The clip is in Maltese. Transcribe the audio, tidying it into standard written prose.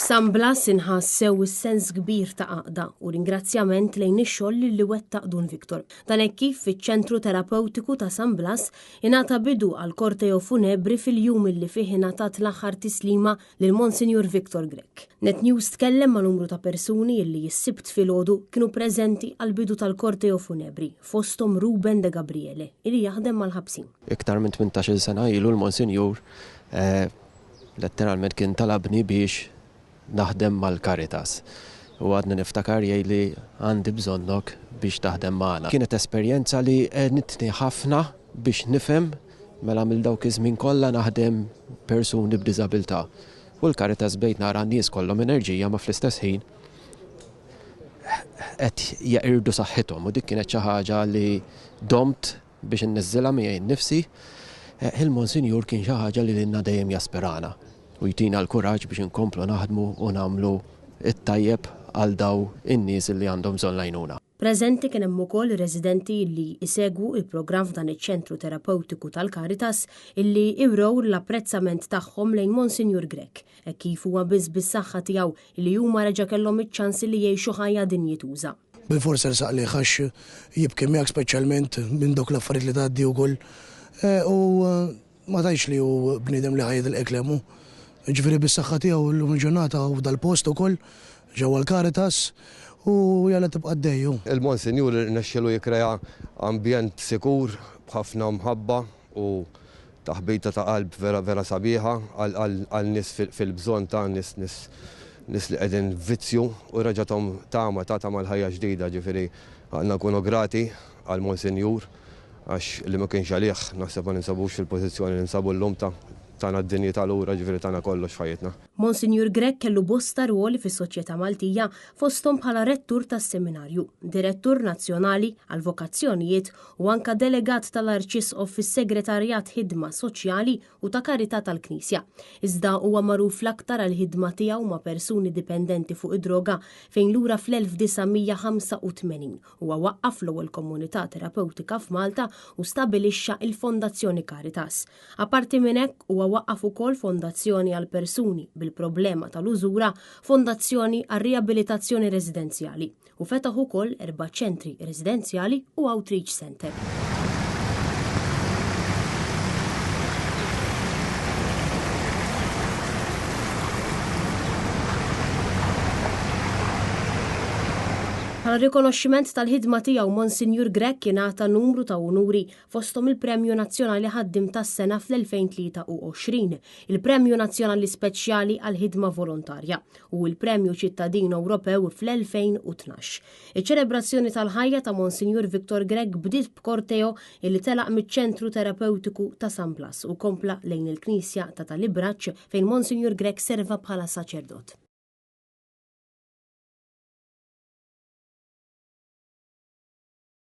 San Blas inħassew is-sens kbir ta' għaqda u ringrazzjament lejn ix-xogħol li wettaq Dun Viktor. Dan hekk kif fiċ-ċentru terapeutiku ta' San Blas ingħata bidu għal korteo funebri fil-jum illi fih ingħatat l-aħħar tislima lil Monsinjur Viktor Grech. Net News tkellem ma' numru ta' persuni illi jis-sibt filgħodu kienu preżenti għal bidu tal-korteo funebri fosthom Ruben de Gabriele illi jaħdem mal-ħabsin. Iktar minn 18 sena ilu l-Monsinjur letteralment kien talabni biex naħdem mal-Caritas. U għadna niftakar jgħid għandi bżonnok biex taħdem magħna. Kienet esperjenza li nitni ħafna biex nifhem mela mill dawk iż-żmien kollha naħdem persuni b'diżabilità. U l-Caritas bejt nara n-nies kollhom enerġija ma fl-istess ħin qed jaqirdu saħħithom u dik kienet xi ħaġa li domt biex inniżżilha miegħi nnifsi. Il-Monsinjur kien xi ħaġa li lilna dejjem jasperana. U jtina l-kuraġġ biex inkomplu naħdmu u nagħmlu it-tajjeb għal daw in-nies li għandhom bżonn għajnuna. Preżenti kien hemm ukoll residenti li jsegwu il-programm f'dan iċ-ċentru terapeutiku tal-Caritas illi iwrew l-apprezzament tagħhom lejn Monsinjur Grech hekk kif huwa biss bis-saħħa tiegħu li huma reġa' kellhom iċ-ċans li jgħixu ħajja dinjituża. Bil-forsi rsaq li ħax jibki miegħek speċjalment minn dawk l-affarijiet li tgħaddi wkoll u ma tgħidx li hu bniedem li ħajjed il-eklemu. Ġifieri bis-saħħa tiegħu l-ġurnata u dal-post ukoll ġewwa l-Caritas u jalla tibqa' għaddejju. Il-Monsinjur irnexxielu jikkrea ambjent sikur b'ħafna mħabba u taħbita ta' qalb vera sabiħa għal nies fil-bżonn ta' nies li qegħdin vizzju u reġgħethom ta' mal-ħajja ġdida, ġifieri għandna nkunu grati għall Monsinjur għax li ma kienx għalih naħseb ma ninsabux fil-pożizzjoni li nsabu llum tagħna d-dinjità lura ġifieri tagħna kollox f'ħajjitna. Monsinjur Grech kellu bosta ruoli fis-soċjetà Maltija fosthom bħala rettur tas-seminarju, direttur nazzjonali għal vokazzjonijiet u anke delegat tal-Arċisqof fis-Segretarjat Ħidma Soċjali u ta' Karità tal-Knisja. Iżda huwa magħruf l-aktar għal ħidma tiegħu ma' persuni dipendenti fuq id-droga fejn lura fl-1985 huwa waqqaf l-ewwel komunità terapeutika f'Malta u stabbilixxa il-Fondazzjoni Caritas. Apparti minn hekk huwa waqqaf ukoll fondazzjoni għal persuni bil-problema tal-użura, fondazzjoni għal riabilitazzjoni residenzjali u fetaħ ukoll 4 ċentri residenzjali u outreach center. Bħala rikonoxximent tal-ħidma tiegħu Monsinjur Grech ingħata numru ta' unuri fosthom il-Premju Nazzjonali ħaddim tas-sena fl-2023, il-Premju Nazzjonali Speċjali għal ħidma volontarja u l-Premju Ċittadin Ewropew fl-2012. Iċ-ċelebrazzjoni tal-ħajja ta' Monsinjur Viktor Grech bdiet b'korteo illi telaq miċ-ċentru terapeutiku ta' San Blas u kompla lejn il-Knisja ta' Talibraċ fejn Monsinjur Grech serva bħala saċerdot.